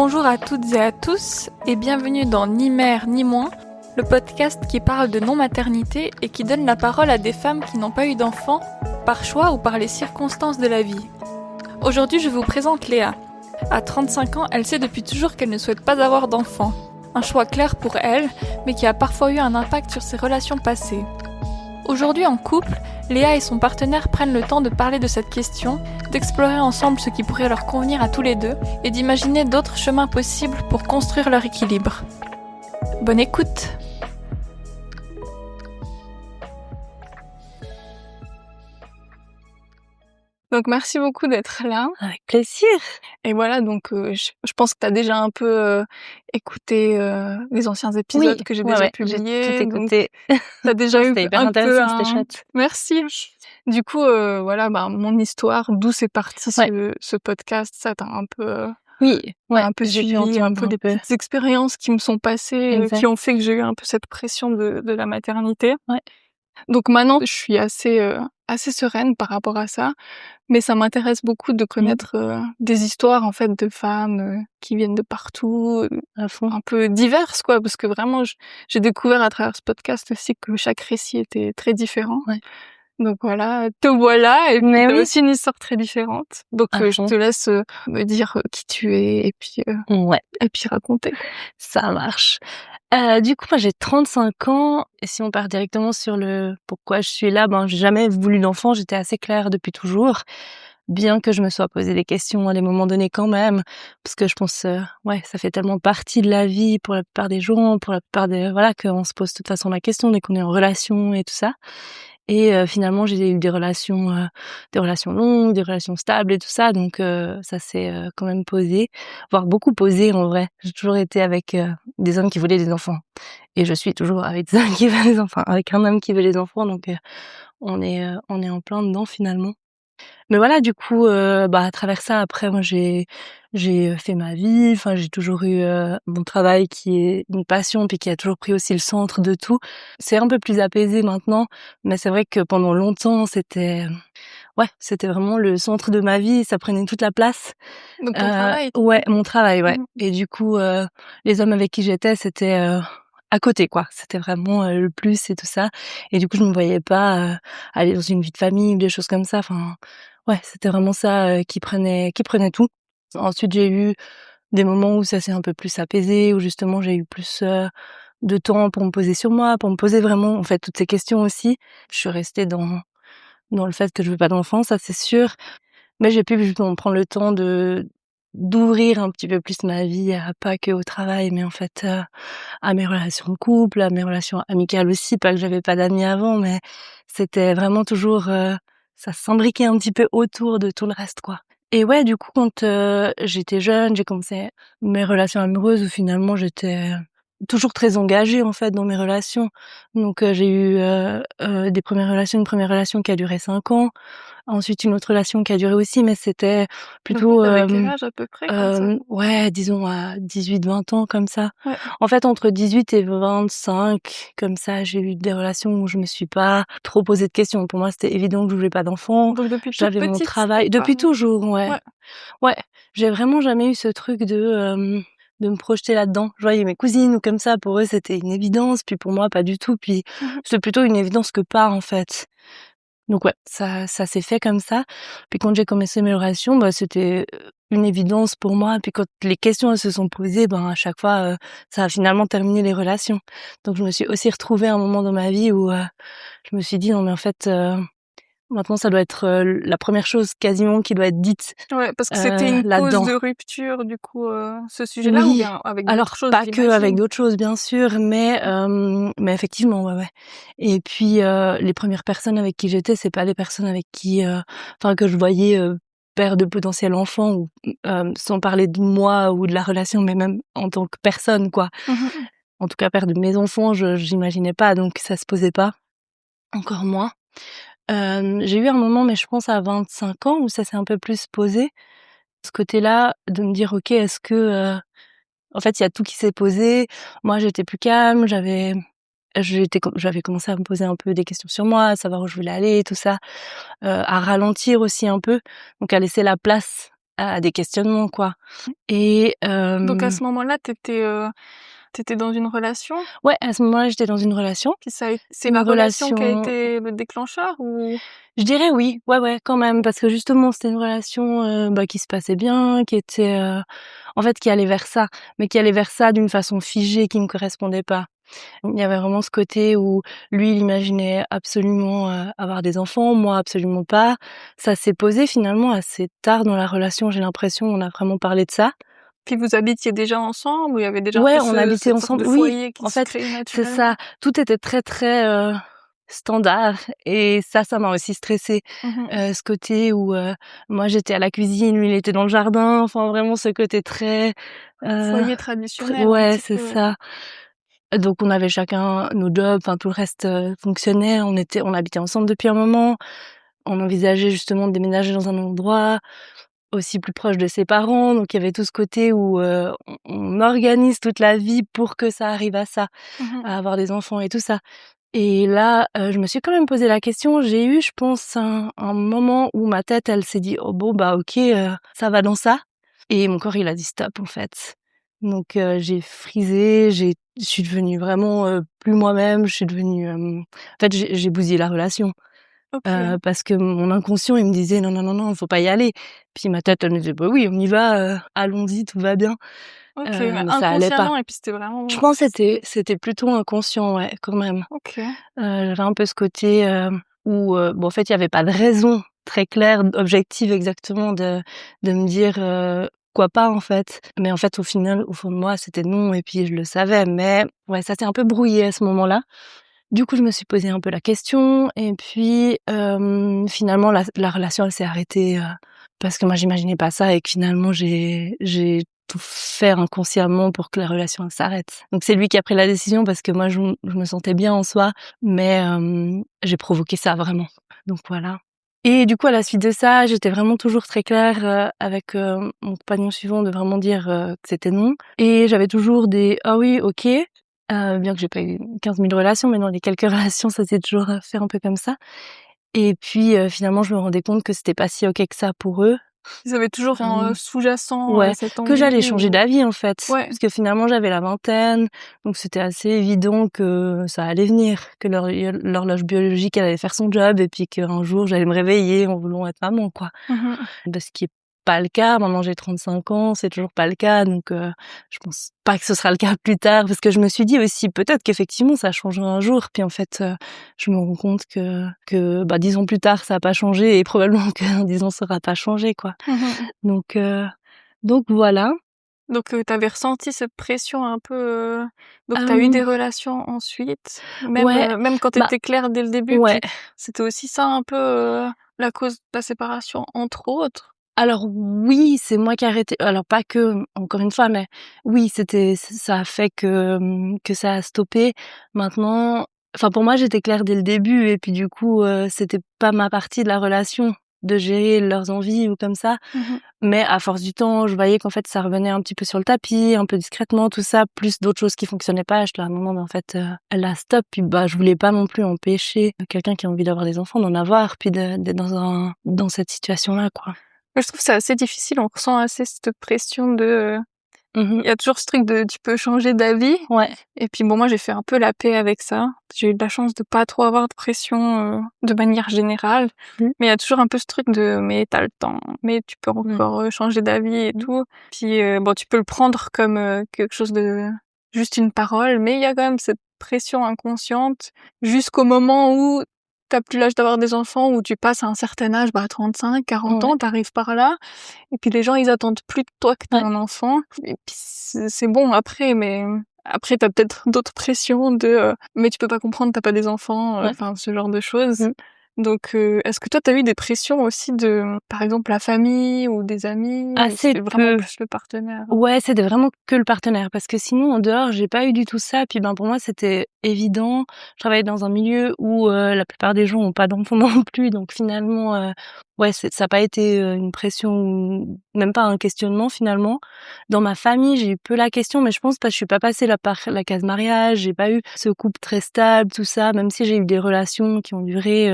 Bonjour à toutes et à tous et bienvenue dans Ni mère ni moins, le podcast qui parle de non-maternité et qui donne la parole à des femmes qui n'ont pas eu d'enfants par choix ou par les circonstances de la vie. Aujourd'hui, je vous présente Léa. À 35 ans, elle sait depuis toujours qu'elle ne souhaite pas avoir d'enfants. Un choix clair pour elle, mais qui a parfois eu un impact sur ses relations passées. Aujourd'hui en couple, Léa et son partenaire prennent le temps de parler de cette question, d'explorer ensemble ce qui pourrait leur convenir à tous les deux et d'imaginer d'autres chemins possibles pour construire leur équilibre. Bonne écoute! Donc merci beaucoup d'être là. Avec plaisir. Et voilà, donc je pense que tu as déjà un peu écouté les anciens épisodes que j'ai déjà publiés. J'ai tout écouté. Tu as déjà eu C'était hyper un intéressant, peu c'était chouette. Merci. Du coup, voilà, mon histoire, d'où c'est parti ce podcast, ça t'a un peu un peu suivi, un peu des petites expériences qui me sont passées, qui ont fait que j'ai eu un peu cette pression de la maternité. Ouais. Donc maintenant, je suis assez sereine par rapport à ça, mais ça m'intéresse beaucoup de connaître des histoires en fait de femmes qui viennent de partout, un peu diverses quoi, parce que vraiment j'ai découvert à travers ce podcast aussi que chaque récit était très différent. Ouais. Donc voilà, te voilà et puis t'as aussi une histoire très différente. Donc je te laisse me dire qui tu es et puis raconter. Ça marche. Du coup, moi j'ai 35 ans et si on part directement sur le pourquoi je suis là, j'ai jamais voulu d'enfant, j'étais assez claire depuis toujours. Bien que je me sois posé des questions à des moments donnés quand même, parce que je pense, ça fait tellement partie de la vie pour la plupart des gens, pour la plupart des, qu'on se pose de toute façon la question dès qu'on est en relation et tout ça. Et finalement, j'ai eu des relations longues, des relations stables et tout ça, donc ça s'est quand même posé, voire beaucoup posé en vrai. J'ai toujours été avec des hommes qui voulaient des enfants, et je suis toujours avec des hommes qui veulent des enfants, avec un homme qui veut des enfants, donc on est en plein dedans finalement. Mais voilà, du coup, à travers ça, après, moi, j'ai fait ma vie. Enfin, j'ai toujours eu mon travail qui est une passion, puis qui a toujours pris aussi le centre de tout. C'est un peu plus apaisé maintenant, mais c'est vrai que pendant longtemps, c'était vraiment le centre de ma vie. Ça prenait toute la place. Donc ton travail? Ouais, mon travail, ouais. Et du coup, les hommes avec qui j'étais, c'était à côté, quoi. C'était vraiment le plus et tout ça. Et du coup, je me voyais pas aller dans une vie de famille ou des choses comme ça. Enfin, c'était vraiment ça qui prenait tout. Ensuite, j'ai eu des moments où ça s'est un peu plus apaisé, où justement j'ai eu plus de temps pour me poser sur moi, pour me poser vraiment en fait toutes ces questions aussi. Je suis restée dans le fait que je veux pas d'enfant, ça c'est sûr. Mais j'ai pu justement prendre le temps d'ouvrir un petit peu plus ma vie, pas que au travail, mais en fait à mes relations de couple, à mes relations amicales aussi. Pas que j'avais pas d'amis avant, mais c'était vraiment toujours ça s'imbriquait un petit peu autour de tout le reste, quoi. Et ouais, du coup, quand j'étais jeune, j'ai commencé mes relations amoureuses où finalement j'étais toujours très engagée en fait dans mes relations. Donc j'ai eu une première relation qui a duré 5 ans. Ensuite, une autre relation qui a duré aussi, mais c'était plutôt... Donc t'avais quel âge à peu près comme ça? Disons à 18-20 ans, comme ça. Ouais. En fait, entre 18 et 25, comme ça, j'ai eu des relations où je me suis pas trop posé de questions. Pour moi, c'était évident que je voulais pas d'enfant. Donc depuis toute J'avais mon petite, travail. Depuis toujours, ouais. J'ai vraiment jamais eu ce truc de me projeter là-dedans. Je voyais mes cousines ou comme ça, pour eux, c'était une évidence. Puis pour moi, pas du tout. Puis c'est plutôt une évidence que pas, en fait. Donc ça s'est fait comme ça. Puis quand j'ai commencé mes relations, c'était une évidence pour moi. Puis quand les questions elles se sont posées, à chaque fois, ça a finalement terminé les relations. Donc je me suis aussi retrouvée à un moment dans ma vie où je me suis dit non mais en fait maintenant ça doit être la première chose quasiment qui doit être dite. Ouais, parce que c'était une cause de rupture du coup ce sujet-là ou bien avec d'autres choses? Alors pas que avec d'autres choses bien sûr, mais effectivement ouais. Et puis les premières personnes avec qui j'étais, c'est pas des personnes avec qui que je voyais père de potentiels enfants ou sans parler de moi ou de la relation, mais même en tant que personne quoi. En tout cas père de mes enfants, j'imaginais pas, donc ça se posait pas, encore moins. J'ai eu un moment, mais je pense à 25 ans, où ça s'est un peu plus posé. Ce côté-là, de me dire, ok, est-ce que, en fait, il y a tout qui s'est posé. Moi, j'étais plus calme, j'avais commencé à me poser un peu des questions sur moi, à savoir où je voulais aller, tout ça, à ralentir aussi un peu, donc à laisser la place à des questionnements, quoi. Et Donc à ce moment-là, t'étais dans une relation? ouais, à ce moment-là, j'étais dans une relation. Puis c'est Une la relation qui a relation été le déclencheur ou? Je dirais oui, ouais, quand même, parce que justement, c'était une relation, qui se passait bien, qui était, en fait, qui allait vers ça, mais qui allait vers ça d'une façon figée qui me correspondait pas. Il y avait vraiment ce côté où lui, il imaginait absolument, avoir des enfants, moi absolument pas. Ça s'est posé finalement assez tard dans la relation, j'ai l'impression, on a vraiment parlé de ça. Puis vous habitiez déjà ensemble ou il y avait déjà un Ouais, peu on habitait cette sorte de ensemble. Oui, foyer qui en se fait, crée c'est naturellement? ça. Tout était très, très, standard et ça m'a aussi stressée. Mmh. Ce côté où, moi j'étais à la cuisine, lui il était dans le jardin, enfin vraiment ce côté très, heu, Foyer très traditionnel un ouais, petit c'est peu, ouais. ça. Donc on avait chacun nos jobs, enfin tout le reste, fonctionnait. On habitait ensemble depuis un moment. On envisageait justement de déménager dans un endroit aussi plus proche de ses parents, donc il y avait tout ce côté où, on organise toute la vie pour que ça arrive à ça, Mmh. à avoir des enfants et tout ça. Et là, je me suis quand même posé la question. J'ai eu, je pense, un moment où ma tête, elle s'est dit: «Oh bon, bah, OK, ça va dans ça» et mon corps, il a dit: «Stop», en fait. Donc j'ai frisé, je suis devenue vraiment, plus moi-même. Je suis devenue, en fait, j'ai bousillé la relation, OK. parce que mon inconscient, il me disait: «Non, non, non, non, faut pas y aller». Puis ma tête, elle me disait: «Bah oui, on y va, allons-y, tout va bien». OK, mais Mais ça allait pas. inconsciemment et puis c'était Je vraiment pense que c'était plutôt inconscient, ouais, quand même. OK. J'avais un peu ce côté, où, bon, en fait, il y avait pas de raison très claire, objective exactement de me dire, pourquoi pas, en fait. Mais en fait, au final, au fond de moi, c'était non et puis je le savais. Mais ouais, ça s'est un peu brouillé à ce moment-là. Du coup, je me suis posé un peu la question et puis, finalement la relation elle s'est arrêtée, parce que moi j'imaginais pas ça et que finalement j'ai tout fait inconsciemment pour que la relation elle s'arrête. Donc c'est lui qui a pris la décision parce que moi je me sentais bien en soi, mais j'ai provoqué ça vraiment. Donc voilà. Et du coup à la suite de ça, j'étais vraiment toujours très claire, avec, mon compagnon suivant de vraiment dire, que c'était non et j'avais toujours des: «Ah oui, OK». Bien que j'ai pas eu 15 000 relations, mais dans les quelques relations, ça s'est toujours, fait un peu comme ça et puis, finalement, je me rendais compte que c'était pas si OK que ça pour eux. Ils avaient toujours en, Hem, sous-jacent, ouais, cette que j'allais envie changer ou d'avis, en fait. ouais. Parce que finalement, j'avais la vingtaine, donc c'était assez évident que ça allait venir, que l'horloge biologique, elle allait faire son job et puis qu'un jour, j'allais me réveiller en voulant être maman, quoi. Mmh. Ce qui est pas le cas. Maintenant, j'ai 35 ans, c'est toujours pas le cas, donc je pense pas que ce sera le cas plus tard, parce que je me suis dit aussi peut-être qu'effectivement ça changera un jour. Puis en fait, je me rends compte que 10 ans plus tard, ça a pas changé et probablement que dans 10 ans, ça aura pas changé, quoi. Mmh. Donc voilà. Donc tu avais ressenti cette pression un peu, donc tu as eu Hem, des relations ensuite, même, ouais, même quand tu bah étais claire dès le début ouais. que c'était aussi ça un peu, la cause de ta séparation, entre autres? Alors oui, c'est moi qui ai arrêté. Alors pas que, encore une fois, mais oui, ça a fait que ça a stoppé. Maintenant, enfin pour moi, j'étais claire dès le début et puis du coup, c'était pas ma partie de la relation de gérer leurs envies ou comme ça. Mmh. Mais à force du temps, je voyais qu'en fait, ça revenait un petit peu sur le tapis, un peu discrètement, tout ça, plus d'autres choses qui fonctionnaient pas. J'étais là: «Non, non, mais en fait, là, stop». Puis je voulais pas non plus empêcher quelqu'un qui a envie d'avoir des enfants d'en avoir, puis d'être dans cette situation-là, quoi. Ouais, je trouve ça assez difficile, on ressent assez cette pression de, Mmh. il y a toujours ce truc de tu peux changer d'avis Ouais. et puis bon moi j'ai fait un peu la paix avec ça. J'ai eu de la chance de pas trop avoir de pression, de manière générale, Mmh. mais il y a toujours un peu ce truc de: «Mais tu as le temps, mais tu peux Mmh. encore, changer d'avis et Mmh. tout». Puis, bon tu peux le prendre comme, quelque chose de juste une parole, mais il y a quand même cette pression inconsciente jusqu'au moment où tu as plus l'âge d'avoir des enfants, où tu passes à un certain âge, 35-40 Ouais, ans, tu arrives par là et puis les gens, ils attendent plus de toi que tu ouais. un enfant et puis c'est bon après, mais après tu as peut-être d'autres pressions de, «Mais tu peux pas comprendre, tu as pas des enfants», Ouais. enfin ce genre de choses. Mmh. Donc est-ce que toi tu as eu des pressions aussi de, par exemple, la famille ou des amis ou Assez c'était vraiment peu. plus le partenaire? Ouais, c'était vraiment que le partenaire parce que sinon en dehors, j'ai pas eu du tout ça. Puis pour moi, c'était évident. Je travaillais dans un milieu où la plupart des gens ont pas d'enfants non plus, donc finalement ouais, ça a pas été une pression ou même pas un questionnement finalement. Dans ma famille, j'ai eu peu la question, mais je pense parce que je suis pas passée par la case mariage, j'ai pas eu ce couple très stable, tout ça, même si j'ai eu des relations qui ont duré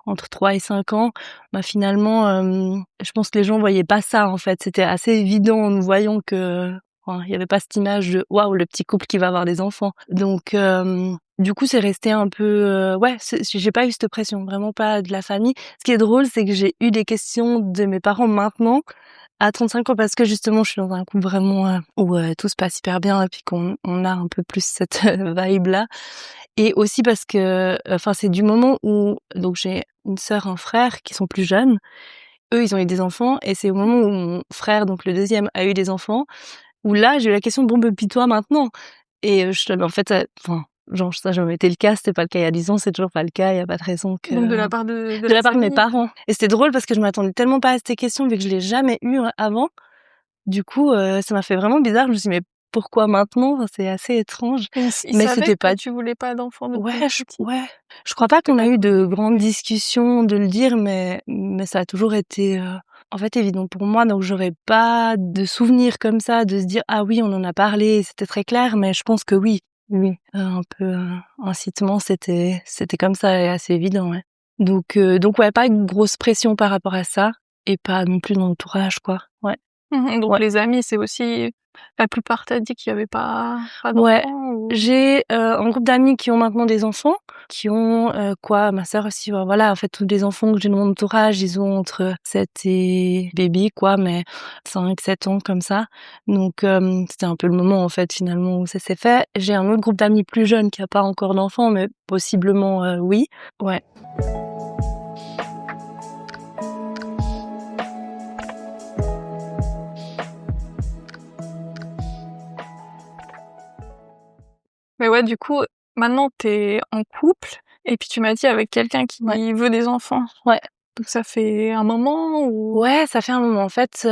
entre 3 et 5 ans, bah finalement je pense que les gens voyaient pas ça en fait, c'était assez évident en nous voyant que il y avait pas cette image de waouh, le petit couple qui va avoir des enfants. Donc du coup, c'est resté un peu j'ai pas eu cette pression, vraiment pas de la famille. Ce qui est drôle, c'est que j'ai eu des questions de mes parents maintenant, à 35 ans, parce que justement, je suis dans un couple vraiment où tout se passe hyper bien et puis qu'on a un peu plus cette vibe-là. Et aussi parce que, c'est du moment où donc j'ai une sœur, un frère qui sont plus jeunes. Eux, ils ont eu des enfants et c'est au moment où mon frère, donc le deuxième, a eu des enfants, où là, j'ai eu la question: «Bon, bah, puis toi maintenant?» Et en fait, genre ça a jamais été le cas, c'était pas le cas il y a 10 ans, c'est toujours pas le cas, il y a pas de raison que Donc de la part de de la la part de mes famille? parents. Et c'était drôle parce que je m'attendais tellement pas à ces questions vu que je l'ai jamais eu avant. Du coup, ça m'a fait vraiment bizarre, je me suis dit: «Mais pourquoi maintenant?» Enfin, c'est assez étrange, Et ils mais savaient c'était que pas tu voulais pas d'enfant depuis ouais, petite? je crois pas Que qu'on a tu eu attendais de quelque grandes chose? discussions de le dire, mais ça a toujours été, en fait, évident pour moi, donc j'aurais pas de souvenirs comme ça, de se dire: «Ah oui, on en a parlé, c'était très clair», mais je pense que oui, oui, un peu, incitement, c'était comme ça et assez évident, ouais. Donc ouais, pas une grosse pression par rapport à ça et pas non plus dans l'entourage, quoi. Ouais, Mmh. Donc ouais. les amis, c'est aussi la plupart t'a dit qu'il y avait pas Ouais, d'enfant ou? j'ai, un groupe d'amis qui ont maintenant des enfants, qui ont, ma sœur aussi, voilà, en fait, tous les enfants que j'ai dans mon entourage, ils ont entre 7 et baby quoi, mais 5, 7 ans comme ça. Donc c'était un peu le moment, en fait, finalement, où ça s'est fait. J'ai un autre groupe d'amis plus jeunes qui a pas encore d'enfants, mais possiblement, oui. Ouais. Mais ouais, du coup, maintenant t'es en couple et puis tu m'as dit avec quelqu'un Ouais. qui veut des enfants. Ouais. Donc ça fait un moment ou? Ouais, ça fait un moment. En fait,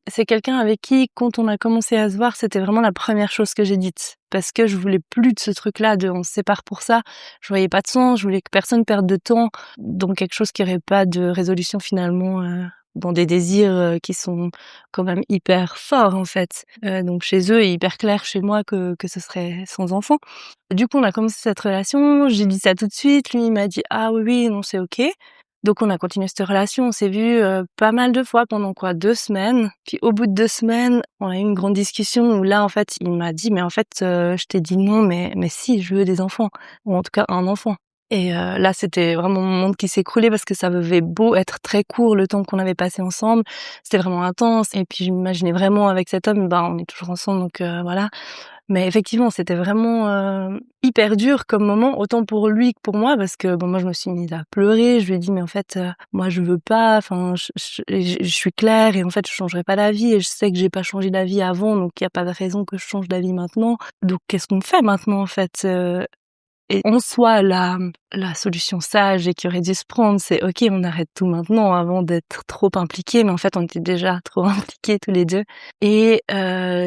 c'est quelqu'un avec qui, quand on a commencé à se voir, c'était vraiment la première chose que j'ai dite. Parce que je voulais plus de ce truc-là de on se sépare pour ça. Je voyais pas de sens, je voulais que personne perde de temps dans quelque chose qui aurait pas de résolution finalement, dans des désirs, qui sont quand même hyper forts en fait. Donc chez eux et hyper clair chez moi que ce serait sans enfant. Du coup, on a commencé cette relation, j'ai dit ça tout de suite, lui il m'a dit: «Ah oui, oui, non, c'est OK». Donc on a continué cette relation, on s'est vus, pas mal de fois pendant 2 semaines. Puis au bout de 2 semaines, on a eu une grande discussion où là, en fait, il m'a dit: «Mais en fait, je t'ai dit non, mais si, je veux des enfants, ou en tout cas un enfant». Et là, c'était vraiment mon monde qui s'écroulait parce que ça avait beau être très court le temps qu'on avait passé ensemble, c'était vraiment intense et puis je m'imaginais vraiment avec cet homme, on est toujours ensemble donc voilà. Mais effectivement, c'était vraiment, hyper dur comme moment, autant pour lui que pour moi parce que, moi, je me suis mise à pleurer. Je lui ai dit: «Mais en fait, moi, je veux pas, enfin, je suis claire et en fait, je changerai pas d'avis et je sais que j'ai pas changé d'avis avant, donc il y a pas de raison que je change d'avis maintenant. Donc qu'est-ce qu'on fait maintenant, en fait?» Et en soi, la solution sage et qui aurait dû se prendre, c'est: «OK, on arrête tout maintenant avant d'être trop impliqués», mais en fait, on était déjà trop impliqués tous les 2. Et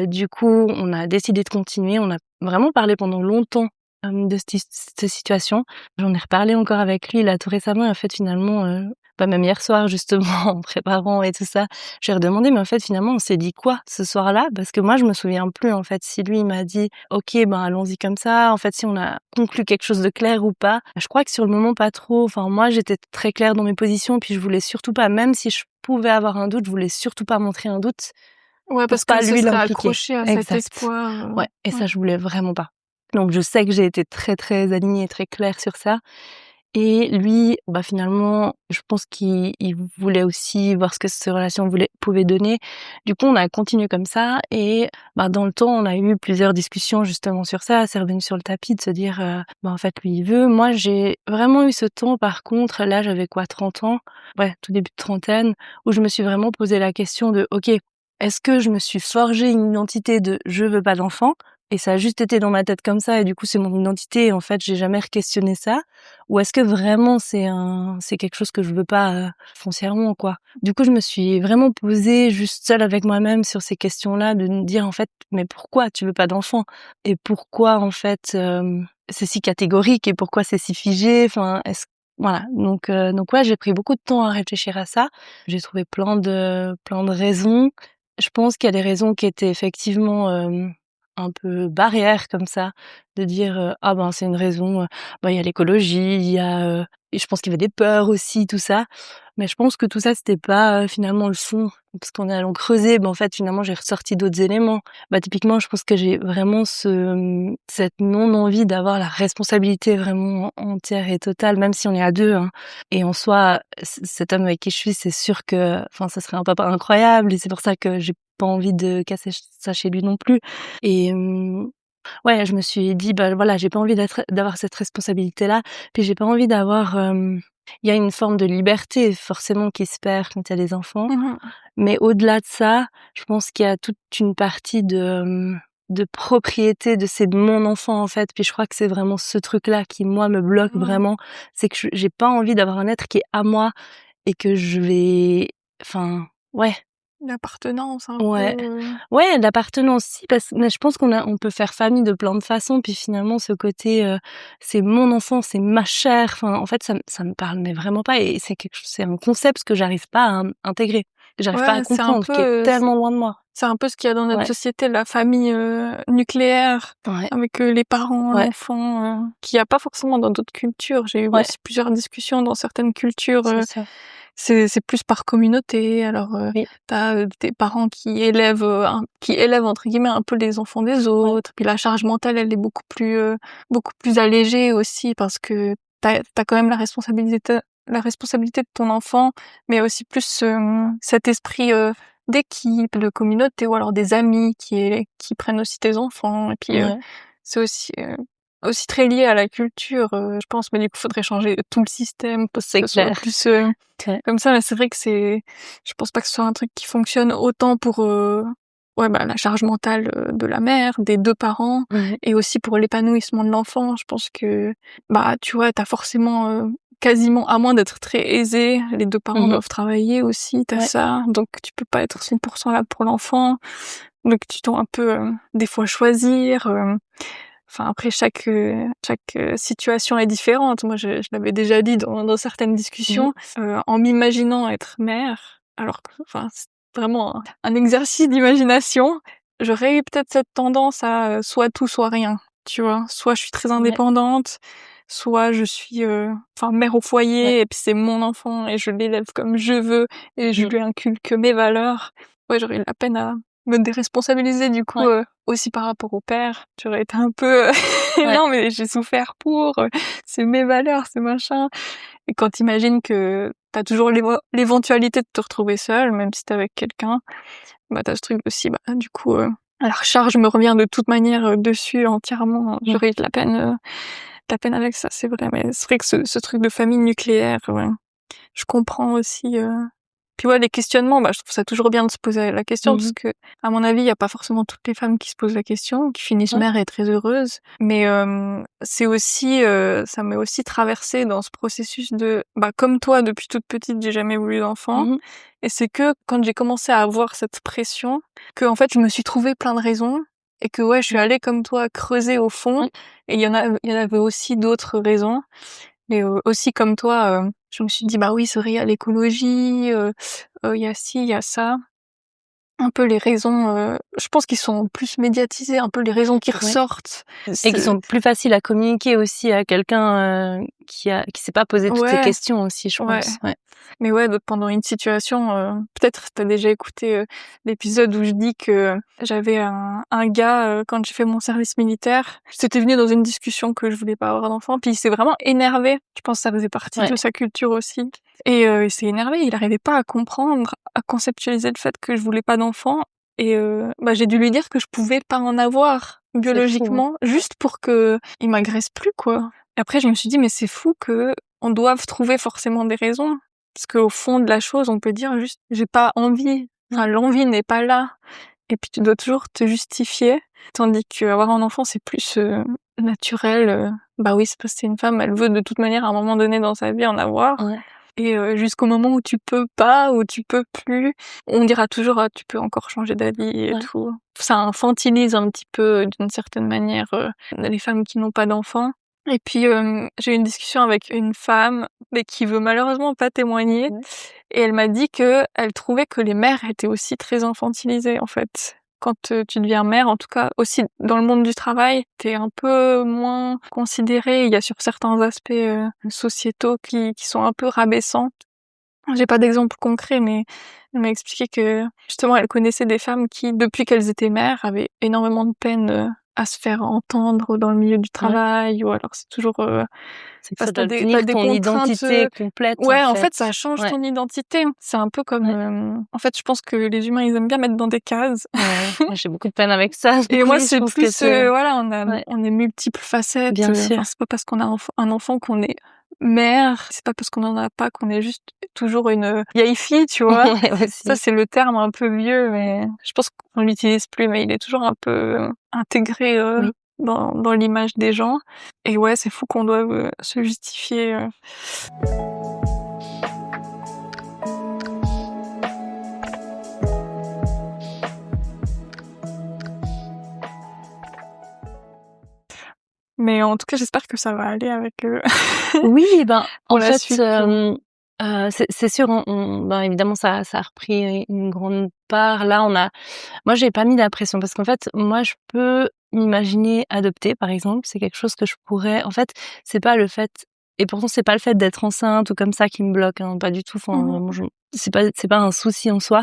du coup, on a décidé de continuer. On a vraiment parlé pendant longtemps, de cette situation. J'en ai reparlé encore avec lui là tout récemment et en fait finalement, même hier soir justement en préparant et tout ça, j'ai redemandé: «Mais en fait finalement on s'est dit quoi ce soir-là?» parce que moi je me souviens plus en fait si lui il m'a dit: «OK, allons-y comme ça», en fait si on a conclu quelque chose de clair ou pas. Je crois que sur le moment pas trop, enfin moi j'étais très claire dans mes positions puis je voulais surtout pas, même si je pouvais avoir un doute, je voulais surtout pas montrer un doute. Ouais, Pour parce que pas ce lui serait l'impliquer. accroché à cet Exact. espoir, Ouais, et ouais. ça je voulais vraiment pas. Donc je sais que j'ai été très, très alignée et très claire sur ça et lui, finalement, je pense qu'il voulait aussi voir ce que cette relation pouvait donner. Du coup, on a continué comme ça et dans le temps, on a eu plusieurs discussions justement sur ça. C'est revenu sur le tapis de se dire, en fait, lui, il veut. Moi, j'ai vraiment eu ce temps par contre, là, j'avais 30 ans? Ouais, tout début de trentaine, où je me suis vraiment posé la question de: «OK, est-ce que je me suis forgé une identité de "je veux pas d'enfant" et ça a juste été dans ma tête comme ça et du coup c'est mon identité et en fait j'ai jamais re-questionné ça? Ou est-ce que vraiment c'est quelque chose que je veux pas, foncièrement quoi?» Du coup je me suis vraiment posée juste seule avec moi-même sur ces questions-là, de me dire en fait: «Mais pourquoi tu veux pas d'enfant? Et pourquoi en fait, c'est si catégorique et pourquoi c'est si figé?» Enfin, Voilà, donc ouais, j'ai pris beaucoup de temps à réfléchir à ça. J'ai trouvé plein de raisons. Je pense qu'il y a des raisons qui étaient effectivement, un peu barrières comme ça, de dire, «Ah ben, c'est une raison, il y a l'écologie, il y a, et je pense qu'il y avait des peurs aussi, tout ça». Mais je pense que tout ça, c'était pas, finalement le fond, parce qu'en allant creuser, en fait, finalement, j'ai ressorti d'autres éléments. Typiquement, je pense que j'ai vraiment cette non-envie d'avoir la responsabilité vraiment entière et totale, même si on est à 2, hein. Et en soi, cet homme avec qui je suis, c'est sûr que, enfin, ça serait un papa incroyable et c'est pour ça que j'ai pas envie de casser ça chez lui non plus. Et ouais, je me suis dit: voilà, j'ai pas envie d'avoir cette responsabilité-là, puis j'ai pas envie d'avoir, il y a une forme de liberté forcément qui se perd quand il y a des enfants. Mmh. Mais au-delà de ça, je pense qu'il y a toute une partie de propriété de c'est mon enfant, en fait. Puis je crois que c'est vraiment ce truc-là qui, moi, me bloque Ouais. vraiment. C'est que j'ai pas envie d'avoir un être qui est à moi et que je vais enfin, ouais, L'appartenance un peu, ouais. Ouais, l'appartenance si, mais je pense on peut faire famille de plein de façons, puis finalement ce côté, c'est mon enfant, c'est ma chair, enfin, en fait, ça me parle mais vraiment pas et c'est un concept que j'arrive pas à intégrer, que j'arrive pas à ouais, comprendre, qui est tellement loin de moi. c'est un peu ce qu'il y a dans notre Ouais, société, la famille, nucléaire ouais, avec, les parents, ouais, l'enfant, qu'il y a pas forcément dans d'autres cultures. J'ai eu ouais, aussi plusieurs discussions dans certaines cultures, c'est ça. c'est plus par communauté. Alors, Oui, tu as, des parents qui «élèvent» entre guillemets un peu les enfants des ouais. autres. Puis la charge mentale, elle est beaucoup plus allégée aussi parce que tu as quand même la responsabilité de ton enfant, mais aussi plus, cet esprit, d'équipe, de communauté ou alors des amis qui prennent aussi tes enfants et puis, Ouais, c'est aussi très lié à la culture, je pense, mais du coup, faudrait changer tout le système pour c'est que ce soit clair. plus, Ouais. comme ça. Mais c'est vrai que je pense pas que ce soit un truc qui fonctionne autant pour, ouais, la charge mentale, de la mère, des 2 parents Mmh. et aussi pour l'épanouissement de l'enfant. Je pense que, tu vois, tu as forcément, quasiment à moins d'être très aisé, les 2 parents Mmh. doivent travailler aussi, tu as Ouais, ça, donc tu peux pas être 100 là pour l'enfant. Donc tu dois un peu, des fois choisir, enfin après chaque situation est différente. Moi je l'avais déjà dit dans certaines mmh, discussions, en m'imaginant être mère, alors que enfin c'est vraiment un exercice d'imagination, j'aurais eu peut-être cette tendance à, soit tout soit rien, tu vois? Soit je suis très ouais, indépendante, soit je suis, enfin mère au ouais. foyer et puis c'est mon enfant et je l'élève comme je veux et je Mmh. lui inculque mes valeurs. Ouais, j'aurais eu la peine à me déresponsabiliser du coup, Ouais, aussi par rapport au père. J'aurais été un peu, ouais. «Non mais j'ai souffert pour, c'est mes valeurs, c'est machin» et quand tu imagines que tu as toujours l'éventualité de te retrouver seule, même si tu es avec quelqu'un, tu as ce truc aussi, du coup, la recharge me revient de toute manière, dessus entièrement. Mmh. J'aurais eu de la peine avec ça, c'est vrai, mais c'est vrai que ce truc de famille nucléaire, ouais, je comprends aussi, puis ouais, les questionnements, je trouve ça toujours bien de se poser la question parce Mmh. que, à mon avis, il y a pas forcément toutes les femmes qui se posent la question, qui finissent Ouais. mères et très heureuses. Mais, c'est aussi, ça m'est aussi traversé dans ce processus de, comme toi, depuis toute petite, j'ai jamais voulu d'enfant. Mmh. Et c'est que quand j'ai commencé à avoir cette pression, que en fait, je me suis trouvé plein de raisons et que ouais, je suis Mmh. allée comme toi creuser au fond. Ouais. Et il y en avait aussi d'autres raisons. Mais, aussi comme toi, je me suis dit: «Bah oui, c'est vrai, il y a l'écologie, il y a ci, il y a ça». Un peu les raisons, je pense qu'ils sont plus médiatisés, un peu les raisons qui Ouais. ressortent. Et qui C'est sont plus faciles à communiquer aussi à quelqu'un, qui s'est pas posé toutes ces Ouais, questions aussi, je ouais. pense. Ouais. Mais ouais, pendant une situation, peut-être tu as déjà écouté, l'épisode où je dis que j'avais un gars, quand j'ai fait mon service militaire, c'était venu dans une discussion que je voulais pas avoir d'enfant, puis il s'est vraiment énervé. Je pense que ça faisait partie Ouais. de sa culture aussi et il s'est énervé, il arrivait pas à comprendre, à conceptualiser le fait que je voulais pas d'enfant et j'ai dû lui dire que je pouvais pas en avoir C'est fou, hein. biologiquement, juste pour qu'il m'agresse plus, quoi. Et après je me suis dit: «Mais c'est fou qu'on doive trouver forcément des raisons». Parce qu'au fond de la chose, on peut dire juste: «J'ai pas envie». Mmh. Enfin, l'envie n'est pas là et puis tu dois toujours te justifier. Tandis qu'avoir un enfant, c'est plus, naturel, bah oui, c'est parce que c'est une femme, elle veut de toute manière à un moment donné dans sa vie en avoir Ouais. et jusqu'au moment où tu peux pas, où tu peux plus, on dira toujours: «Ah, tu peux encore changer d'avis et Ouais. tout». Ça infantilise un petit peu, d'une certaine manière, les femmes qui n'ont pas d'enfants. Et puis, j'ai eu une discussion avec une femme, mais qui veut malheureusement pas témoigner. Ouais. Et elle m'a dit qu'elle trouvait que les mères étaient aussi très infantilisées, en fait. Quand, tu deviens mère, en tout cas aussi dans le monde du travail, tu un peu moins considérée. Il y a sur certains aspects, sociétaux qui sont un peu rabaissants. J'ai pas d'exemple concret, mais elle m'a expliqué que, justement, elle connaissait des femmes qui, depuis qu'elles étaient mères, avaient énormément de peine, à se faire entendre dans le milieu du Ouais. travail, ou alors c'est toujours, C'est que parce ça que t'as doit des tenir des ton contraintes, identité complète, en ouais, en fait. fait, ça change Ouais, ton identité. C'est un peu comme, ouais, en fait, je pense que les humains, ils aiment bien mettre dans des cases. ouais. Moi, j'ai beaucoup de peine avec ça, Et donc moi, oui, je c'est pense que plus, c'est voilà, ouais, on est multiples facettes, bien sûr. enfin, c'est pas parce qu'on a un enfant qu'on est mère, c'est pas parce qu'on en a pas qu'on est juste toujours une, vieille fille, tu vois? Ouais, Ça, aussi. c'est le terme un peu vieux, mais je pense qu'on l'utilise plus, mais il est toujours un peu, intégré, Oui. dans l'image des gens. Et ouais, c'est fou qu'on doive, se justifier, mais en tout cas, j'espère que ça va aller avec, Oui, ben, pour en la fait, suite, c'est sûr, ben, évidemment, ça a repris une grande part. Là, moi, j'ai pas mis la pression parce qu'en fait, moi, je peux m'imaginer adopter, par exemple. C'est quelque chose que je pourrais en fait, c'est pas le fait et pourtant, c'est pas le fait d'être enceinte ou comme ça qui me bloque, hein, pas du tout. Enfin, mmh vraiment, c'est pas un souci en soi,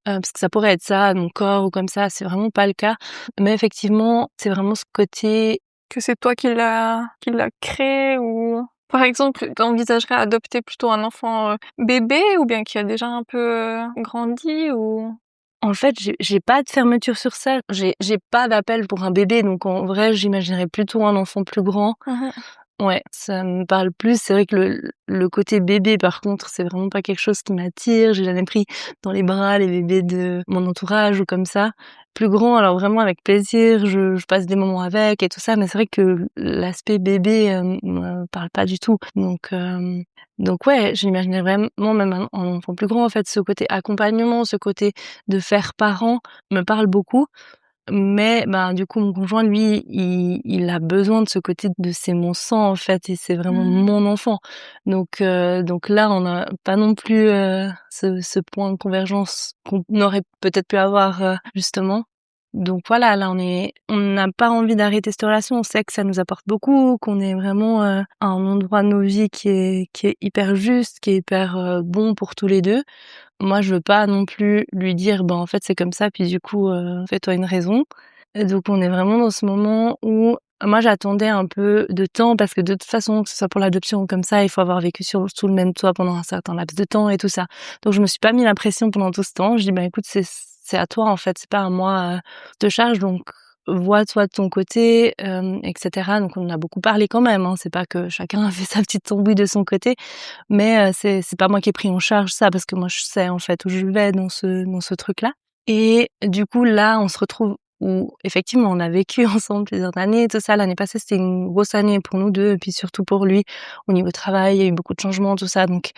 parce que ça pourrait être ça, mon corts ou comme ça, c'est vraiment pas le cas. Mais effectivement, c'est vraiment ce côté que c'est toi qui l'a créé, ou par exemple, tu envisagerais adopter plutôt un enfant, bébé, ou bien qui a déjà un peu, grandi, ou? en fait, j'ai pas de fermeture sur ça. J'ai pas d'appel pour un bébé, donc en vrai, j'imaginerais plutôt un enfant plus grand. Mmh. Ouais, ça me parle plus. C'est vrai que le côté bébé, par contre, c'est vraiment pas quelque chose qui m'attire. J'ai jamais pris dans les bras les bébés de mon entourage ou comme ça. Plus grand, alors vraiment avec plaisir, je passe des moments avec et tout ça, mais c'est vrai que l'aspect bébé me parle pas du tout. Donc ouais, j'imaginais vraiment même un enfant plus grand. En fait, ce côté accompagnement, ce côté de faire parent me parle beaucoup. Mais ben, du coup, mon conjoint, lui, il a besoin de ce côté de «c'est mon sang», en fait, et c'est vraiment Mmh. mon enfant. Donc là, on n'a pas non plus, ce point de convergence qu'on aurait peut-être pu avoir, justement. Donc voilà, là, on n'a pas envie d'arrêter cette relation. On sait que ça nous apporte beaucoup, qu'on est vraiment, à un endroit de nos vies qui est hyper juste, qui est hyper, bon pour tous les 2. Moi, je veux pas non plus lui dire: «Ben, en fait, c'est comme ça, puis du coup, fais-toi une raison». Et donc on est vraiment dans ce moment où moi, j'attendais un peu de temps parce que de toute façon, que ce soit pour l'adoption ou comme ça, il faut avoir vécu sous le même toit pendant un certain laps de temps et tout ça. Donc je me suis pas mis la pression pendant tout ce temps. Je dis: «Bah, écoute, c'est à toi, en fait, c'est pas à moi, de charge, donc vois toi de ton côté», et cetera. Donc on en a beaucoup parlé quand même, hein. C'est pas que chacun a fait sa petite tambouille de son côté. Mais c'est pas moi qui ai pris en charge ça parce que moi je sais en fait où je vais dans ce truc-là. Et du coup là, on se retrouve où effectivement on a vécu ensemble plusieurs années, tout ça. L'année passée, c'était une grosse année pour nous 2 et puis surtout pour lui au niveau travail, il y a eu beaucoup de changements, tout ça, donc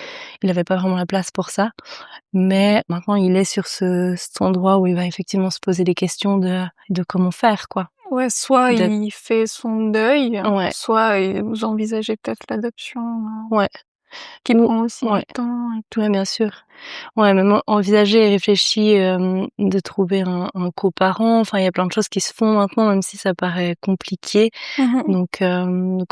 il avait pas vraiment la place pour ça. Mais maintenant, il est sur cet endroit où il va effectivement se poser des questions de comment faire, quoi. Ouais, soit De il fait son deuil, Ouais, soit, vous envisagez peut-être l'adoption, ouais. qui Ou prend aussi du ouais, temps et tout. ouais, bien sûr. Ouais, même envisager et réfléchir, de trouver un coparent. Enfin, il y a plein de choses qui se font maintenant, même si ça paraît compliqué. Mmh. Donc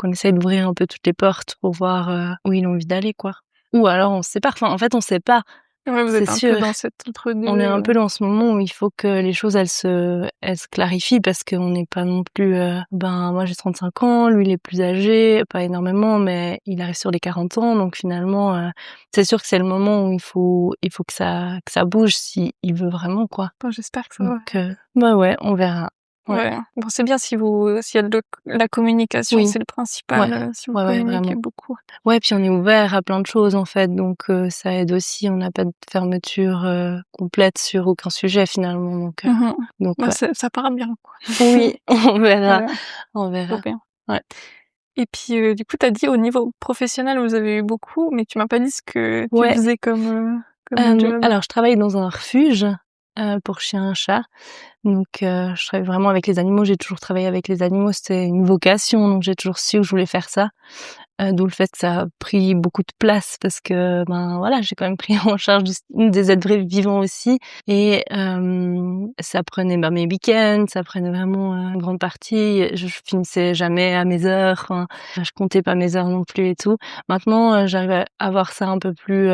on essaye d'ouvrir un peu toutes les portes pour voir, où il a envie d'aller, quoi. Ou alors on se sépare. Enfin, en fait, on sait pas, Ouais, vous c'est êtes un peu sûr. dans cet entre-deux, On est un peu dans ce moment où il faut que les choses, elles se clarifient parce qu'on n'est pas non plus, ben, moi j'ai 35 ans, lui il est plus âgé, pas énormément, mais il arrive sur les 40 ans, donc finalement, c'est sûr que c'est le moment où il faut que ça bouge si il veut vraiment, quoi. enfin, j'espère que ça Donc, va. bah ouais, on verra. Ouais. Ouais, bon, c'est bien s'il y a de la communication, Oui. c'est le Ouais. principal, si vous Ouais, ouais, communiquez vraiment. beaucoup. Ouais, puis on est ouvert à plein de choses en fait, donc ça aide aussi. On n'a pas de fermeture, complète sur aucun sujet finalement, Mmh. donc Bah, ouais. ça part bien, quoi. Oui, on verra, Ouais, on trop verra. bien. Ouais. Et puis, du coup, tu as dit au niveau professionnel, vous avez eu beaucoup, mais tu m'as pas dit ce que tu Ouais, faisais comme job. alors je travaille dans un refuge, pour chien, chat. Donc je travaille vraiment avec les animaux. J'ai toujours travaillé avec les animaux. C'était une vocation, donc j'ai toujours su que je voulais faire ça. D'où le fait que ça a pris beaucoup de place parce que voilà, j'ai quand même pris en charge des êtres vivants aussi et ça prenait mes week-ends, ça prenait vraiment une grande partie. Je finissais jamais à mes heures, enfin, je comptais pas mes heures non plus et tout. Maintenant, j'arrive à avoir ça un peu plus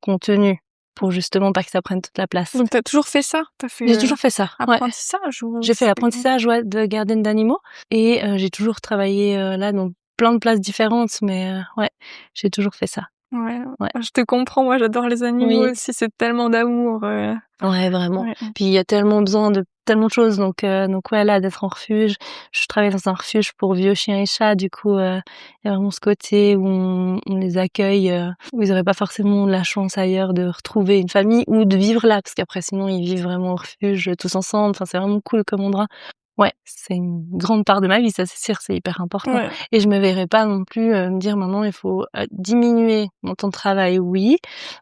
contenu pour justement pas que ça prenne toute la place. Donc t'as toujours fait ça? T'as fait J'ai toujours fait ça. Ouais. apprentissage ou J'ai fait l'apprentissage de gardienne d'animaux et j'ai toujours travaillé là dans plein de places différentes, mais ouais, j'ai toujours fait ça. Ouais, Ouais. je te comprends, moi j'adore les animaux Oui. aussi, c'est tellement d'amour. Ouais, vraiment. Ouais. Puis il y a tellement besoin de tellement de choses, donc ouais, là, d'être en refuge. Je travaille dans un refuge pour vieux chiens et chats, du coup, il y a vraiment ce côté où on les accueille, où ils auraient pas forcément la chance ailleurs de retrouver une famille ou de vivre là, parce qu'après sinon ils vivent vraiment au refuge tous ensemble. Enfin, c'est vraiment cool comme endroit. Ouais, c'est une grande part de ma vie, ça c'est sûr, c'est hyper important. Ouais. Et je me verrais pas non plus me dire maintenant il faut diminuer mon temps de travail, oui,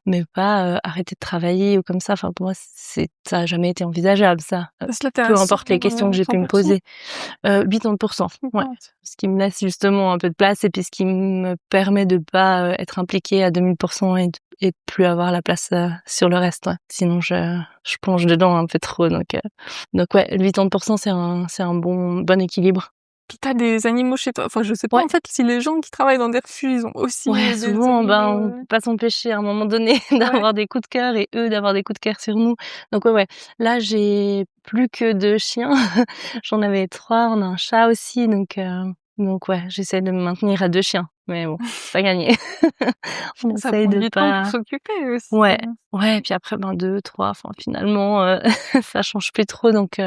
mais pas arrêter de travailler ou comme ça. Enfin pour moi ça a jamais été envisageable ça. Parce que là, t'es à Peu importe les questions que j'ai pu me 100%. poser. 80%, ouais. Ce qui me laisse justement un peu de place et puis ce qui me permet de pas être impliquée à 2000% et de plus avoir la place sur le reste. Ouais. Sinon je plonge dedans un peu trop. Donc ouais, 80% c'est un bon équilibre. Puis t'as des animaux chez toi. Enfin, je sais pas Ouais. en fait si les gens qui travaillent dans des refuges, ils ont aussi Ouais, des souvent, animaux, on peut pas s'empêcher à un moment donné d'avoir des coups de cœur et eux d'avoir des coups de cœur sur nous. Donc ouais. Là, j'ai plus que 2 chiens. J'en avais 3, on a un chat aussi, donc ouais, j'essaie de me maintenir à 2 chiens. Mais bon, c'est pas gagné. On Ça essaye prend de du temps pour pas. s'occuper aussi. Ouais, puis après 2, 3, enfin finalement ça change plus trop donc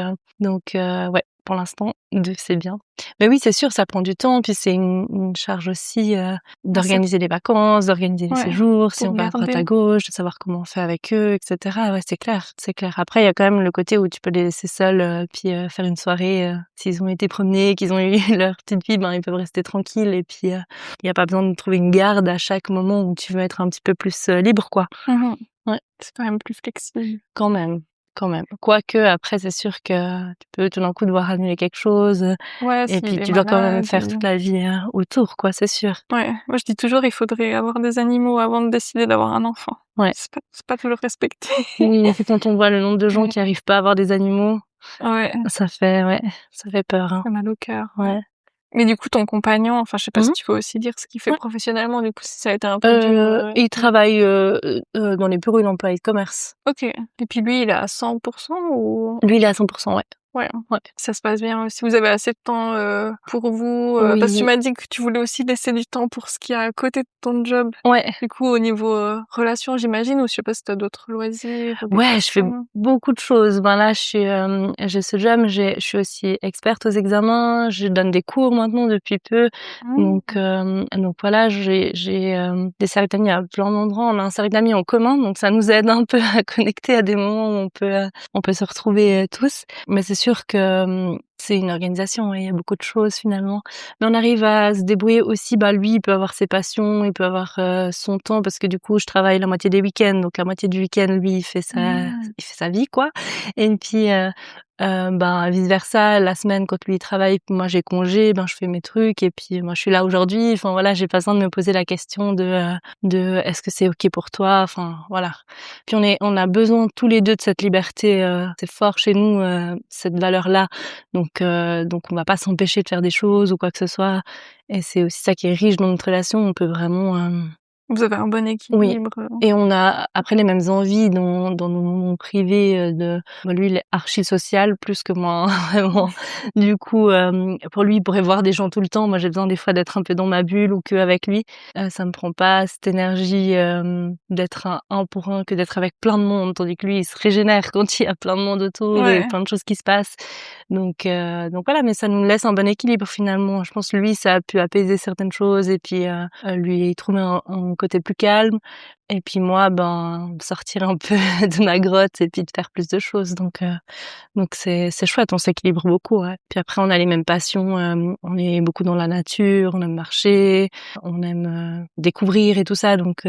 ouais, pour l'instant 2 c'est bien. Mais oui, c'est sûr, ça prend du temps puis c'est une charge aussi d'organiser les vacances, d'organiser les Ouais, séjours, si pour on va à droite garder. à gauche, de savoir comment on fait avec eux, et cetera. Ouais, c'est clair, c'est clair. Après, il y a quand même le côté où tu peux les laisser seuls puis faire une soirée s'ils ont été promenés, qu'ils ont eu leur petite vie, ils peuvent rester tranquilles et puis il y a pas besoin de trouver une garde à chaque moment où tu veux être un petit peu plus libre, quoi. Ouais. C'est quand même plus flexible. Quand même, quand même. Quoique, après, c'est sûr que tu peux tout d'un coup devoir annuler quelque chose, Ouais, et s'il puis est tu dois quand même malade. faire toute la vie autour, quoi, c'est sûr. Ouais, moi je dis toujours il faudrait avoir des animaux avant de décider d'avoir un enfant. Ouais. C'est pas toujours respecté. Oui, et puis quand on voit le nombre de gens qui arrivent pas à avoir des animaux, Ouais, ça fait peur, hein. ça mal au cœur. Ouais. Mais du coup, ton compagnon, enfin, je sais pas si Mmh. tu peux aussi dire ce qu'il fait Ouais. professionnellement, du coup, si ça a été un peu dur. Il travaille dans les bureaux d'emploi et de commerce. Ok. Et puis lui, il est à 100% ou... Lui, il est à 100%, ouais. Ouais. Ouais. Ça se passe bien aussi. Vous avez assez de temps pour vous. Parce que tu Oui. m'as dit que tu voulais aussi laisser du temps pour ce qui est à côté de ton job. Ouais. Du coup, au niveau relation, j'imagine, ou je sais pas si t'as d'autres loisirs. Ou des Ouais, je fais passions. beaucoup de choses. Là, j'ai ce job, je suis aussi experte aux examens, je donne des cours maintenant depuis peu. Donc voilà, j'ai des cercles d'amis à plein d'endroits. On a un cercle d'amis en commun, donc ça nous aide un peu à connecter à des moments où on peut se retrouver tous. Mais c'est sûr que c'est une organisation, il y a beaucoup de choses finalement. Mais on arrive à se débrouiller aussi. Lui, il peut avoir ses passions, il peut avoir son temps parce que du coup, je travaille la moitié des week-ends, donc la moitié du week-end, lui, il fait sa vie, quoi. Et puis vice versa, la semaine quand lui il travaille, moi j'ai congé, je fais mes trucs et puis moi je suis là aujourd'hui. Enfin voilà, j'ai pas besoin de me poser la question de est-ce que c'est ok pour toi. Enfin voilà. Puis on a besoin tous les deux de cette liberté. C'est fort chez nous cette valeur-là. Donc on va pas s'empêcher de faire des choses ou quoi que ce soit. Et c'est aussi ça qui est riche dans notre relation. On peut vraiment Vous avez un bon oui. équilibre. Et on a après les mêmes envies dans nos moments privés lui il est archi social plus que moi, hein, vraiment. Du coup pour lui il pourrait voir des gens tout le temps. Moi j'ai besoin des fois d'être un peu dans ma bulle ou que avec lui. Ça me prend pas cette énergie d'être un pour un que d'être avec plein de monde, tandis que lui il se régénère quand il y a plein de monde autour et plein de choses qui se passent. Donc voilà, mais ça nous laisse un bon équilibre finalement. Je pense que lui ça a pu apaiser certaines choses et puis lui trouver un un côté plus calme. Et puis moi, sortir un peu de ma grotte et puis de faire plus de choses. Donc c'est chouette, on s'équilibre beaucoup, ouais. Puis après, on a les mêmes passions, on est beaucoup dans la nature, on aime marcher, on aime découvrir et tout ça. Donc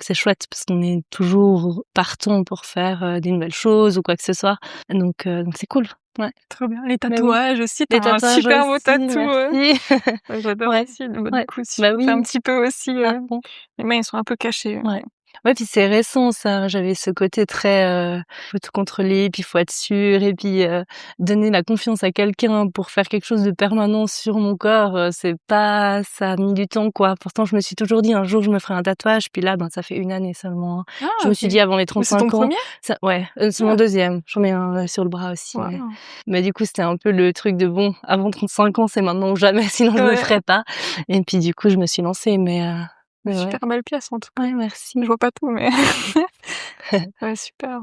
c'est chouette parce qu'on est toujours partant pour faire des nouvelles choses ou quoi que ce soit. Donc c'est cool. Ouais. Trop bien. Les Mais oui. tatouages aussi, Les t'as un tatouages super beau aussi, tatou. merci. Ouais, j'adore Ouais. aussi. Bah, Ouais. du coup, si Bah je oui. fais un petit peu aussi, À fond. les mains, ils sont un peu cachés. Ouais. Ouais, puis c'est récent ça. J'avais ce côté très faut tout contrôler, puis faut être sûr et puis donner la confiance à quelqu'un pour faire quelque chose de permanent sur mon corps, c'est pas ça a mis du temps quoi. Pourtant je me suis toujours dit un jour je me ferai un tatouage, puis là ça fait 1 année seulement, hein. Ah, Je me suis dit avant les mais c'est ton 35 ans, premier? ça ouais, c'est mon deuxième. J'en ai un sur le bras aussi. Waouh. Mais du coup, c'était un peu le truc de bon, avant 35 ans, c'est maintenant ou jamais, sinon je le ferai pas. Et puis du coup, je me suis lancée, mais ouais. Super belle pièce en tout cas. Ouais, merci. Je vois pas tout, mais ouais, super.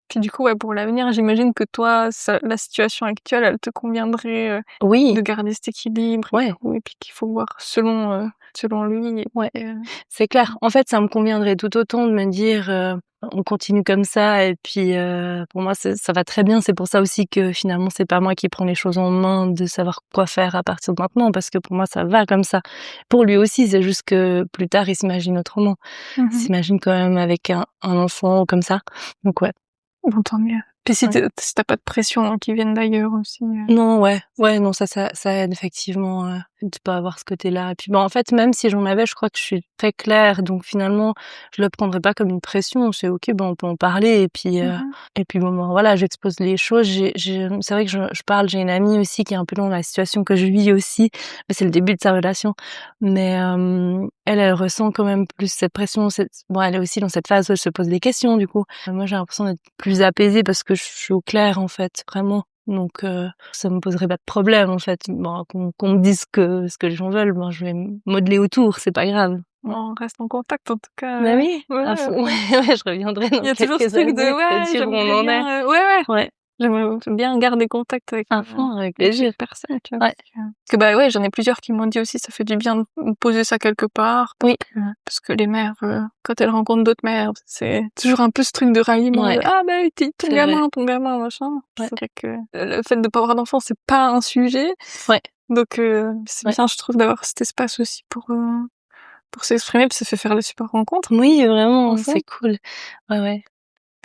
Puis du coup, ouais, pour l'avenir, j'imagine que toi, la situation actuelle, elle te conviendrait Oui, de garder cet équilibre ouais. et puis qu'il faut voir selon lui. Ouais, c'est clair. En fait, ça me conviendrait tout autant de me dire, on continue comme ça et puis pour moi ça va très bien. C'est pour ça aussi que finalement c'est pas moi qui prends les choses en main de savoir quoi faire à partir de maintenant parce que pour moi ça va comme ça. Pour lui aussi, c'est juste que plus tard il s'imagine autrement. Il s'imagine quand même avec un enfant comme ça. Donc ouais. Bon, tant mieux. Puis si Ouais. t'as pas de pression qui viennent d'ailleurs aussi. Non, ouais, non, ça aide effectivement de pas avoir ce côté-là. Et puis en fait, même si j'en avais, je crois que je suis très claire, donc finalement, je le prendrais pas comme une pression. C'est ok, on peut en parler et puis voilà, j'expose les choses. C'est vrai que je parle. J'ai une amie aussi qui est un peu dans la situation que je vis aussi, mais c'est le début de sa relation. Mais elle ressent quand même plus cette pression. Elle est aussi dans cette phase où elle se pose des questions. Du coup, moi j'ai l'impression d'être plus apaisée parce que je suis au clair en fait, vraiment. Donc ça me poserait pas de problème en fait. Qu'on me dise ce que les gens veulent, je vais modeler autour, c'est pas grave. On reste en contact en tout cas. Bah oui, Ouais, à fond. Ouais, je reviendrai dans il y a toujours ce quelques truc de années pour ouais, te dire où on j'aimerais en est. bien. Ouais, J'aimerais bien garder contact avec à fond, avec avec plaisir. cette personne, tu vois. Ouais. Parce que ouais, j'en ai plusieurs qui m'ont dit aussi, ça fait du bien de poser ça quelque part. Oui. Parce que les mères, quand elles rencontrent d'autres mères, c'est toujours un peu ce truc de ralliement. Ouais. De, ah ben, ton C'est gamin, machin. Ouais. C'est vrai que le fait de pas avoir d'enfant, c'est pas un sujet. Ouais. Donc c'est bien, je trouve, d'avoir cet espace aussi pour s'exprimer, puis ça fait faire des super rencontres. Oui, vraiment, Enfin. c'est cool. Ouais.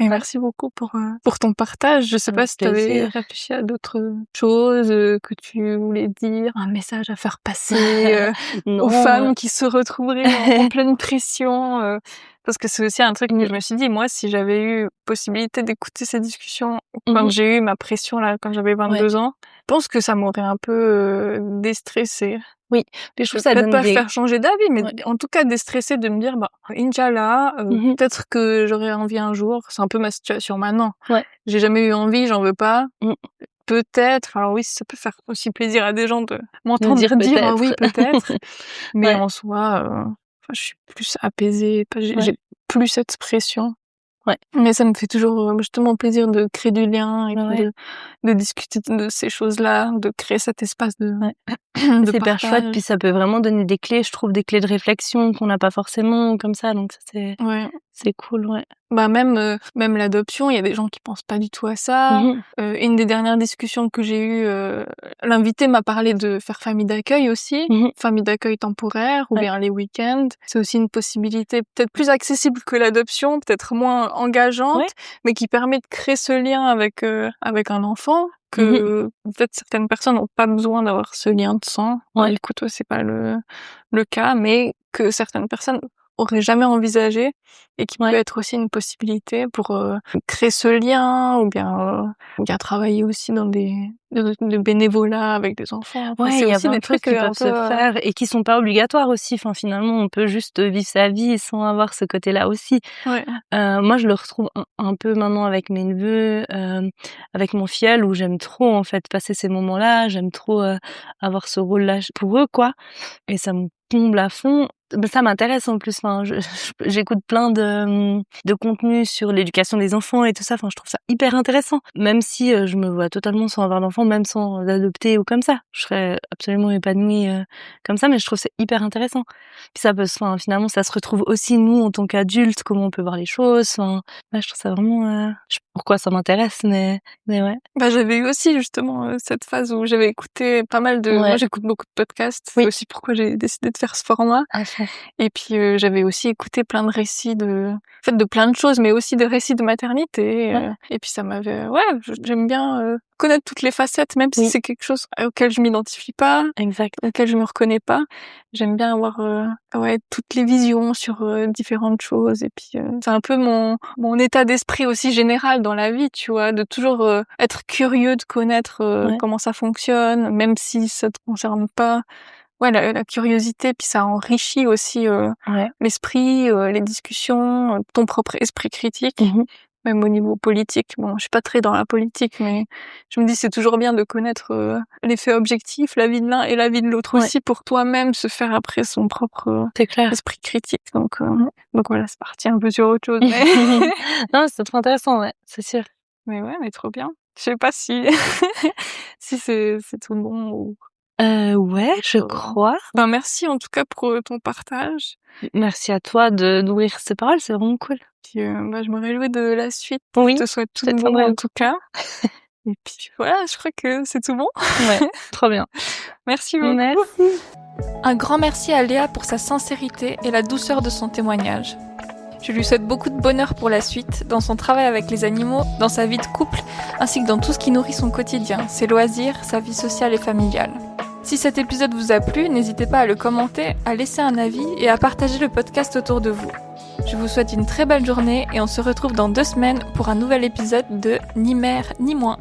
Et merci beaucoup pour ton partage. Je sais pas Avec si tu avais plaisir. réfléchi à d'autres choses que tu voulais dire, un message à faire passer aux femmes qui se retrouveraient en pleine pression. Parce que c'est aussi un truc que je me suis dit, moi, si j'avais eu possibilité d'écouter ces discussions quand j'ai eu ma pression là, quand j'avais 22 ans, je pense que ça m'aurait un peu déstressée. Oui, puis je trouve ça Peut-être donne pas faire changer d'avis, mais en tout cas déstresser de me dire, Inch'Allah, peut-être que j'aurai envie un jour. C'est un peu ma situation maintenant. Ouais. J'ai jamais eu envie, j'en veux pas. Peut-être, alors oui, ça peut faire aussi plaisir à des gens de m'entendre dire ah oui, peut-être. Mais en soi, je suis plus apaisée, j'ai plus cette pression. Ouais. Mais ça me fait toujours justement plaisir de créer du lien et puis de discuter de ces choses-là, de créer cet espace de c'est hyper chouette, puis ça peut vraiment donner des clés, je trouve, des clés de réflexion qu'on n'a pas forcément comme ça, donc ça c'est cool, ouais. Bah même l'adoption, il y a des gens qui pensent pas du tout à ça. Une des dernières discussions que j'ai eues, l'invité m'a parlé de faire famille d'accueil aussi, famille d'accueil temporaire ou bien les week-ends. C'est aussi une possibilité peut-être plus accessible que l'adoption, peut-être moins engageante, mais qui permet de créer ce lien avec un enfant que peut-être certaines personnes n'ont pas besoin d'avoir ce lien de sang. Du coup, toi, c'est pas le cas, mais que certaines personnes auraient jamais envisagé et qui peut être aussi une possibilité pour créer ce lien ou bien travailler aussi dans de bénévolat avec des enfants. Enfin, c'est il y a aussi plein des de choses trucs qui peuvent se faire et qui sont pas obligatoires aussi. Enfin, finalement, on peut juste vivre sa vie sans avoir ce côté-là aussi. Moi, je le retrouve un peu maintenant avec mes neveux, avec mon filleul, où j'aime trop en fait passer ces moments-là. J'aime trop avoir ce rôle-là pour eux, quoi. Et ça me comble à fond. ça m'intéresse en plus. Enfin, j'écoute plein de contenus sur l'éducation des enfants et tout ça. Enfin, je trouve ça hyper intéressant. Même si je me vois totalement sans avoir d'enfant, même sans adopter ou comme ça, je serais absolument épanouie comme ça. Mais je trouve ça hyper intéressant. Puis ça peut, enfin, finalement, ça se retrouve aussi nous en tant qu'adultes, comment on peut voir les choses. Enfin, ouais, je trouve ça vraiment. Je sais pas pourquoi ça m'intéresse, mais ouais. Bah, j'avais eu aussi justement cette phase où j'avais écouté pas mal de. Ouais. Moi, j'écoute beaucoup de podcasts. Oui. C'est aussi pourquoi j'ai décidé de faire ce format. Et puis j'avais aussi écouté plein de récits en fait, de plein de choses, mais aussi des récits de maternité. Ouais. Et puis ça m'avait. Ouais, j'aime bien connaître toutes les facettes, même si Oui. c'est quelque chose auquel je m'identifie pas, Exact. auquel je me reconnais pas. J'aime bien avoir toutes les visions sur différentes choses. Et puis c'est un peu mon état d'esprit aussi général dans la vie, tu vois, de toujours être curieux de connaître Ouais. comment ça fonctionne, même si ça te concerne pas. Ouais, la curiosité, puis ça enrichit aussi Ouais. l'esprit, les discussions, ton propre esprit critique, même au niveau politique. Bon, je suis pas très dans la politique, mais je me dis c'est toujours bien de connaître les faits objectifs, l'avis de l'un et l'avis de l'autre Ouais. aussi, pour toi-même se faire après son propre C'est clair. esprit critique. Donc voilà, c'est parti un peu sur autre chose. Mais, Non, c'est trop intéressant, ouais, c'est sûr. mais ouais, mais trop bien. Je sais pas si si c'est tout bon ou... Ouais, je crois. Ben merci en tout cas pour ton partage. Merci à toi d'ouvrir ces paroles, c'est vraiment cool. Puis je me réjouis de la suite. Oui, Je te souhaite tout je le te bon tiendrai en au tout cas. Et puis voilà, je crois que c'est tout bon. Ouais, trop bien. Merci beaucoup. Merci. Un grand merci à Léa pour sa sincérité et la douceur de son témoignage. Je lui souhaite beaucoup de bonheur pour la suite, dans son travail avec les animaux, dans sa vie de couple, ainsi que dans tout ce qui nourrit son quotidien, ses loisirs, sa vie sociale et familiale. Si cet épisode vous a plu, n'hésitez pas à le commenter, à laisser un avis et à partager le podcast autour de vous. Je vous souhaite une très belle journée et on se retrouve dans 2 semaines pour un nouvel épisode de Ni mère ni moins.